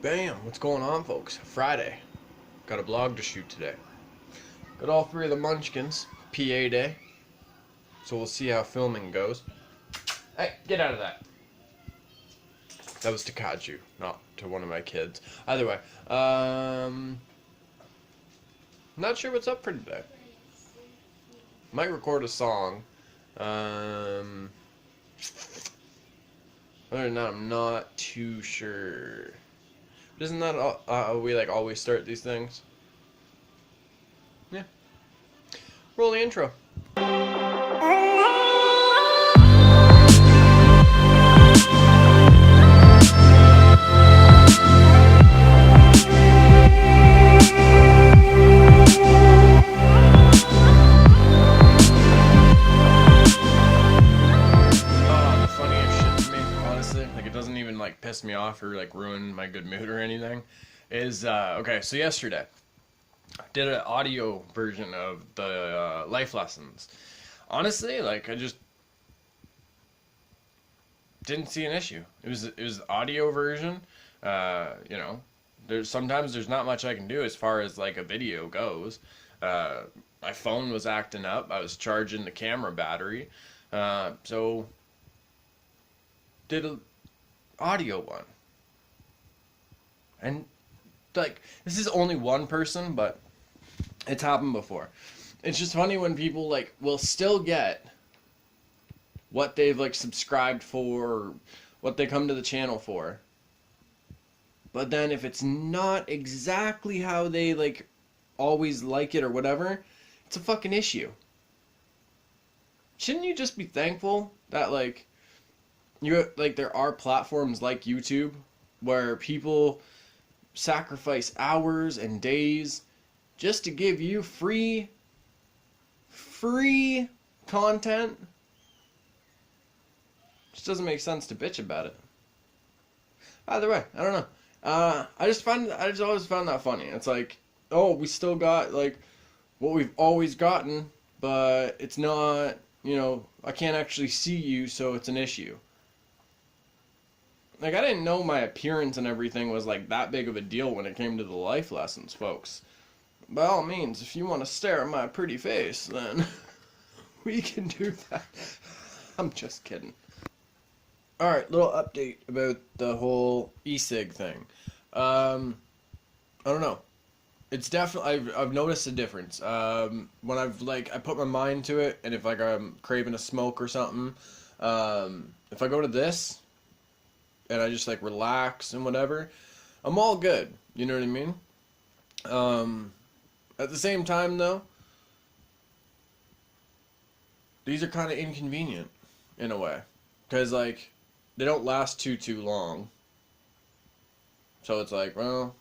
Bam! What's going on, folks? Friday. Got a blog to shoot today. Got all three of the munchkins. PA day. So we'll see how filming goes. Hey, get out of that. That was to Kaju, not to one of my kids. Either way, not sure what's up for today. Might record a song. Other than that, I'm not too sure. Isn't that how we like always start these things? Yeah. Roll the intro. Piss me off or like ruin my good mood or anything is okay, so yesterday I did an audio version of the life lessons. Honestly, like, I just didn't see an issue. It was the audio version. You know, there's not much I can do as far as like a video goes. My phone was acting up. I was charging the camera battery, so did a audio one. And like, this is only one person, but it's happened before. It's just funny when people like will still get what they've like subscribed for, or what they come to the channel for, but then if it's not exactly how they like always like it or whatever, it's a fucking issue. Shouldn't you just be thankful that like there are platforms like YouTube where people sacrifice hours and days just to give you free content? Just doesn't make sense to bitch about it. Either way, I don't know. I just always found that funny. It's like, oh, we still got like what we've always gotten, but it's not, you know, I can't actually see you, so it's an issue. Like, I didn't know my appearance and everything was, like, that big of a deal when it came to the life lessons, folks. By all means, if you want to stare at my pretty face, then we can do that. I'm just kidding. Alright, little update about the whole ecig thing. I don't know. It's definitely, I've noticed a difference. When I put my mind to it, and if, like, I'm craving a smoke or something, if I go to this, and I just like relax and whatever, I'm all good. You know what I mean? At the same time though, these are kind of inconvenient in a way, because like they don't last too long. So it's like, well,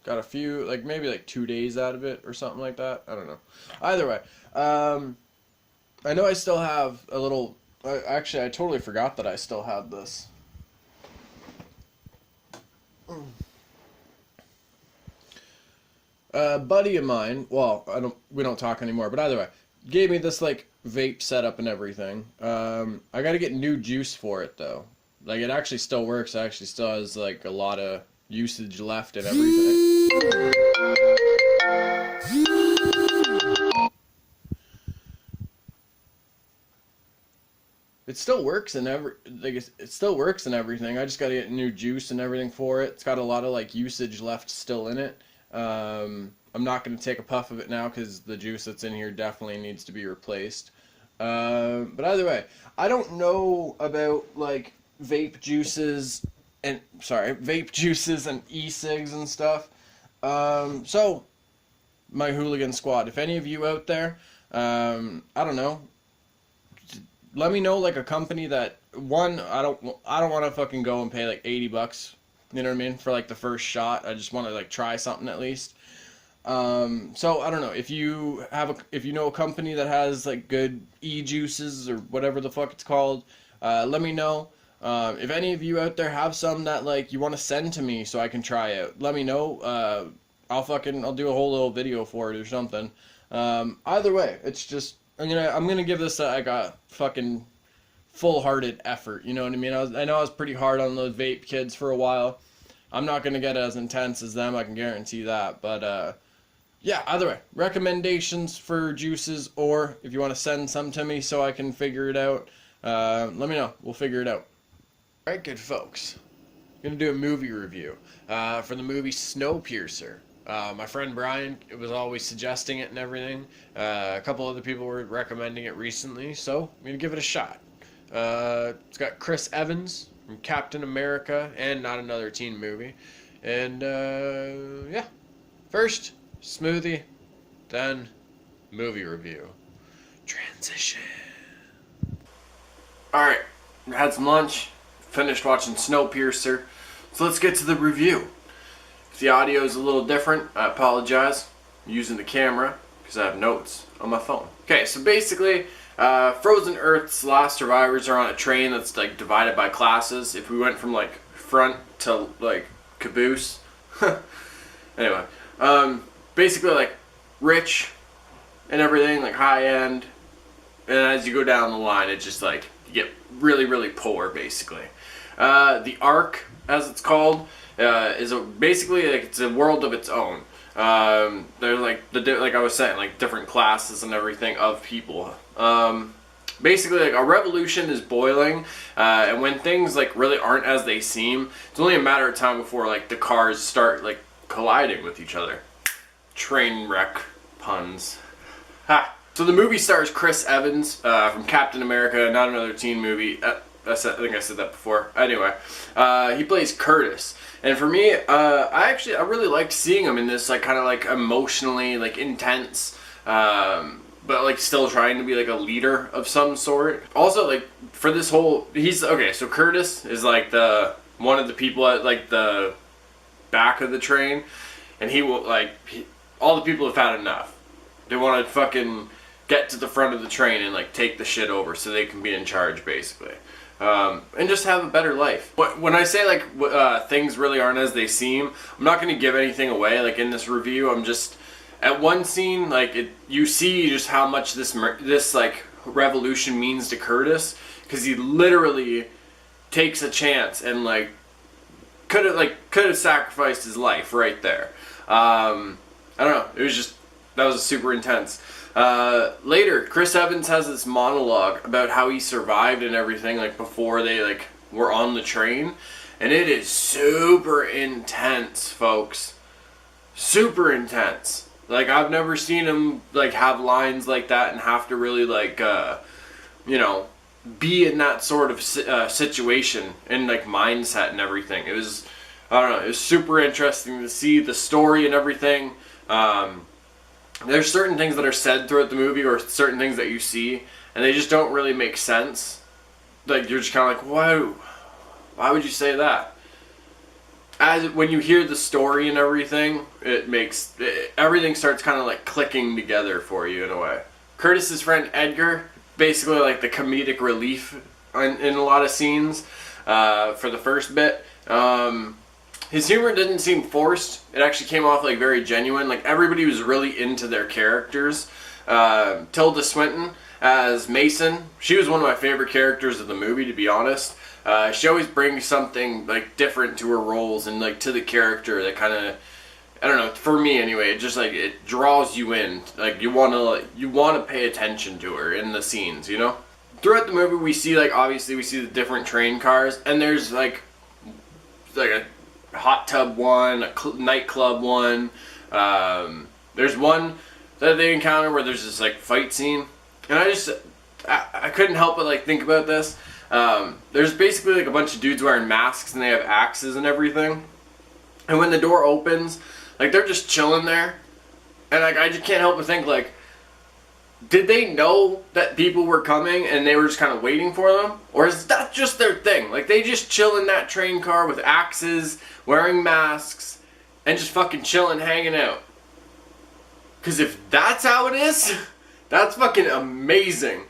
got a few, like maybe like 2 days out of it or something like that. I don't know. Either way, I know I still have a little. Actually, I totally forgot that I still had this. A buddy of mine, well, we don't talk anymore, but either way, gave me this like vape setup and everything. I gotta get new juice for it though. Like, it actually still works. It actually still has like a lot of usage left and everything. It still works and it still works and everything. I just gotta get new juice and everything for it. It's got a lot of like usage left still in it. I'm not gonna take a puff of it now because the juice that's in here definitely needs to be replaced. But either way, I don't know about like vape juices and e-cigs and stuff. So my hooligan squad, if any of you out there, I don't know, let me know like a company that, one, I don't want to fucking go and pay like $80, you know what I mean, for like the first shot. I just want to like try something at least. So I don't know if you know a company that has like good e-juices or whatever the fuck it's called. Let me know. If any of you out there have some that like you want to send to me so I can try out, let me know. I'll do a whole little video for it or something. Either way, it's just, I'm gonna give this like a fucking full-hearted effort. You know what I mean? I know I was pretty hard on those vape kids for a while. I'm not gonna get as intense as them, I can guarantee that. But yeah, either way, recommendations for juices, or if you want to send some to me so I can figure it out, let me know. We'll figure it out. All right, good folks. I'm gonna do a movie review for the movie SnowPiercer. My friend Brian was always suggesting it and everything. A couple other people were recommending it recently, so I'm gonna give it a shot. It's got Chris Evans from Captain America and Not Another Teen Movie. And yeah, first smoothie, then movie review. Transition. Alright, had some lunch, finished watching SnowPiercer, so let's get to the review. If the audio is a little different, I apologize. I'm using the camera because I have notes on my phone. Okay, so basically, Frozen Earth's last survivors are on a train that's like divided by classes. If we went from like front to like caboose. Anyway, basically like rich and everything, like high end, and as you go down the line, it's just like you get really, really poor basically. The Ark, as it's called, is basically like it's a world of its own. They're like like I was saying, like different classes and everything of people. Basically, like a revolution is boiling, and when things like really aren't as they seem, it's only a matter of time before like the cars start like colliding with each other. Train wreck puns. Ha! So the movie stars Chris Evans from Captain America, Not Another Teen Movie. I think I said that before. Anyway, he plays Curtis. And for me, I really liked seeing him in this like kind of like emotionally like intense, but like still trying to be like a leader of some sort. Also, like for this whole, he's okay. So Curtis is like one of the people at like the back of the train, and he will like all the people have had enough. They want to fucking get to the front of the train and like take the shit over so they can be in charge basically. And just have a better life. When I say like things really aren't as they seem, I'm not going to give anything away. Like in this review, I'm just at one scene like you see just how much this like revolution means to Curtis, because he literally takes a chance and like could have sacrificed his life right there. I don't know. It was just that was super intense. Later, Chris Evans has this monologue about how he survived and everything, like before they like were on the train, and it is super intense, folks. Super intense. Like I've never seen him like have lines like that and have to really like you know, be in that sort of situation and like mindset and everything. It was, I don't know, it was super interesting to see the story and everything. There's certain things that are said throughout the movie, or certain things that you see, and they just don't really make sense. Like you're just kind of like, why would you say that? When you hear the story and everything, everything starts kind of like clicking together for you in a way. Curtis's friend Edgar, basically like the comedic relief in a lot of scenes for the first bit. His humor didn't seem forced. It actually came off like very genuine. Like everybody was really into their characters. Tilda Swinton as Mason, she was one of my favorite characters of the movie, to be honest. She always brings something like different to her roles and like to the character that kind of, I don't know, for me anyway, it just like it draws you in. Like you want to pay attention to her in the scenes, you know? Throughout the movie we see like, obviously we see the different train cars, and there's like a hot tub one, a nightclub one. There's one that they encounter where there's this like fight scene, and I couldn't help but like think about this. There's basically like a bunch of dudes wearing masks and they have axes and everything, and when the door opens, like they're just chilling there, and like I just can't help but think like, did they know that people were coming and they were just kind of waiting for them? Or is that just their thing? Like they just chill in that train car with axes, wearing masks, and just fucking chilling, hanging out. Because if that's how it is, that's fucking amazing.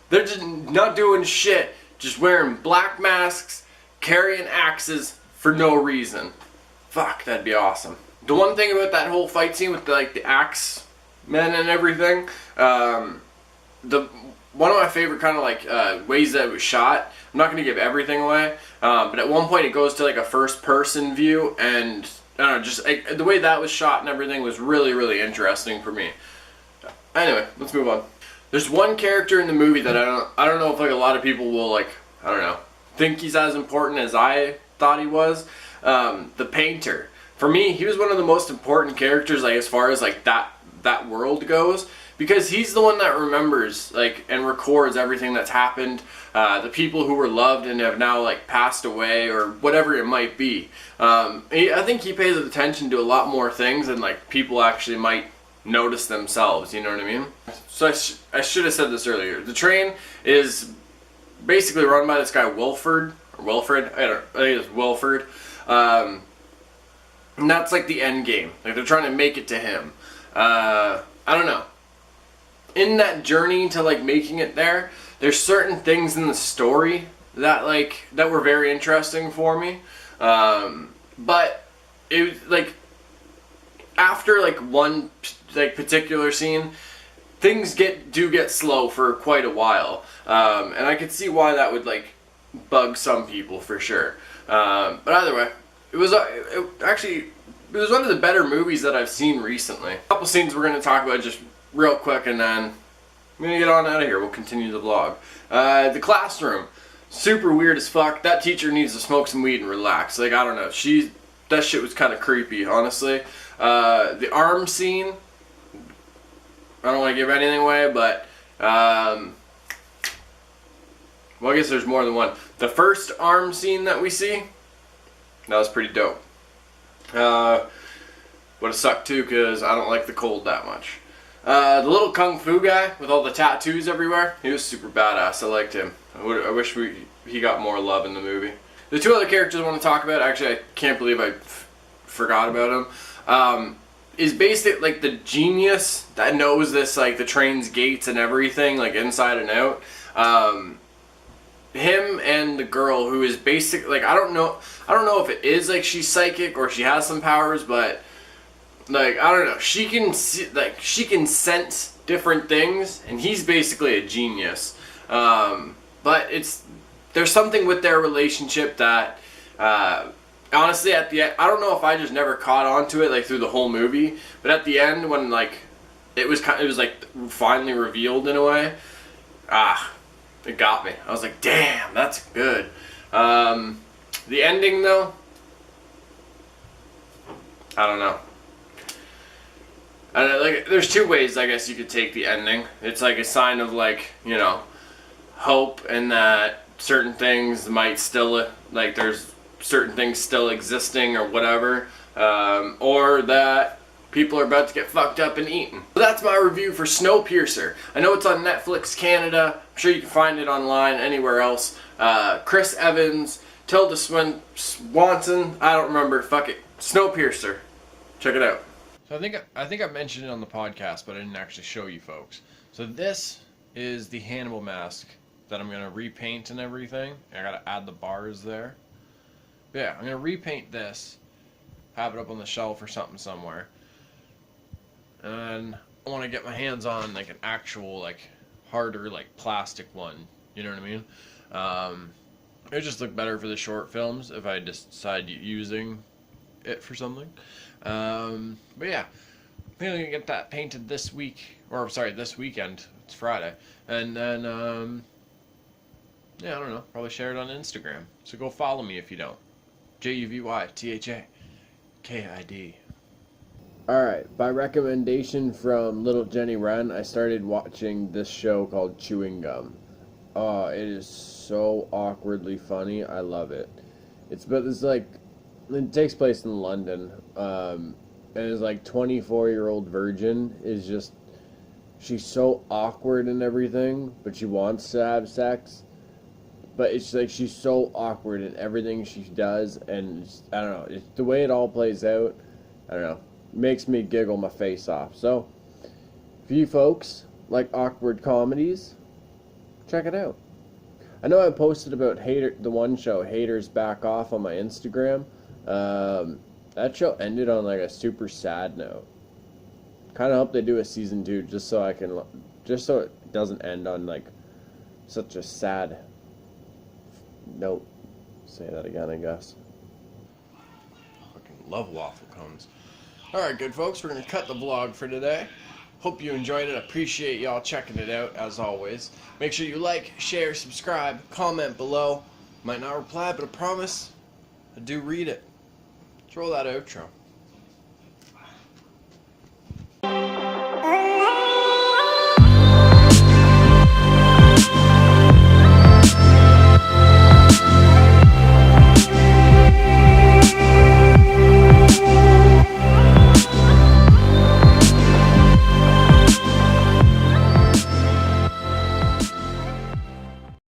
They're just not doing shit, just wearing black masks, carrying axes for no reason. Fuck, that'd be awesome. The one thing about that whole fight scene with the axe men and everything, one of my favorite kind of like ways that it was shot. I'm not going to give everything away, but at one point it goes to like a first-person view, and I don't know, just like, the way that was shot and everything was really, really interesting for me. Anyway, let's move on. There's one character in the movie that I don't know if like a lot of people will like, I don't know, think he's as important as I thought he was. The painter. For me, he was one of the most important characters, like as far as like that world goes, because he's the one that remembers like and records everything that's happened, the people who were loved and have now like passed away or whatever it might be. I think he pays attention to a lot more things than like people actually might notice themselves. You know what I mean? So I should have said this earlier. The train is basically run by this guy Wilford. I think it's Wilford. And that's like the end game. Like they're trying to make it to him. I don't know. In that journey to like making it there, there's certain things in the story that were very interesting for me. But it was like after like one like particular scene, things do get slow for quite a while. And I could see why that would like bug some people for sure. But either way, it was one of the better movies that I've seen recently. A couple scenes we're going to talk about just real quick, and then I'm going to get on out of here. We'll continue the vlog. The classroom. Super weird as fuck. That teacher needs to smoke some weed and relax. Like, I don't know. That shit was kind of creepy, honestly. The arm scene. I don't want to give anything away, but well, I guess there's more than one. The first arm scene that we see, that was pretty dope. Would have sucked too, because I don't like the cold that much. The little kung fu guy with all the tattoos everywhere, he was super badass. I liked him. I wish he got more love in the movie. The two other characters I want to talk about, actually I can't believe I forgot about him, is basically like the genius that knows this, like the train's gates and everything, like inside and out. Him and the girl who is basically like, I don't know if it is like she's psychic or she has some powers, but like I don't know, she can see, like she can sense different things, and he's basically a genius. But there's something with their relationship that honestly at the end, I don't know if I just never caught on to it like through the whole movie, but at the end when like it was like finally revealed in a way, it got me. I was like, damn, that's good. The ending though, I don't know. Like, there's two ways I guess you could take the ending. It's like a sign of like, you know, hope, and that certain things might still, like there's certain things still existing or whatever, or that people are about to get fucked up and eaten. So that's my review for SnowPiercer. I know it's on Netflix Canada. I'm sure you can find it online anywhere else. Chris Evans, Tilda Swanson, I don't remember. Fuck it. SnowPiercer. Check it out. So I think I mentioned it on the podcast, but I didn't actually show you folks. So this is the Hannibal mask that I'm gonna repaint and everything. I gotta add the bars there. But yeah, I'm gonna repaint this, have it up on the shelf or something somewhere. And I want to get my hands on like an actual like harder like plastic one. You know what I mean? It would just look better for the short films if I decide using it for something. But yeah, I think I'm gonna get that painted this week, or sorry, this weekend. It's Friday, and then yeah, I don't know. Probably share it on Instagram. So go follow me if you don't. JuvyThaKid. Alright, by recommendation from Little Jenny Wren, I started watching this show called Chewing Gum. Oh, it is so awkwardly funny. I love it. It takes place in London, and it's like 24-year-old virgin is just, she's so awkward and everything, but she wants to have sex. But it's like she's so awkward in everything she does, and I don't know, the way it all plays out, I don't know, makes me giggle my face off. So, if you folks like awkward comedies, check it out. I know I posted about the one show, Haters Back Off, on my Instagram. That show ended on like a super sad note. Kind of hope they do a season 2 just so it doesn't end on like such a sad note. Say that again, I guess. Fucking love waffle cones. Alright, good folks, we're going to cut the vlog for today. Hope you enjoyed it. Appreciate y'all checking it out, as always. Make sure you like, share, subscribe, comment below. Might not reply, but I promise I do read it. Let's roll that outro.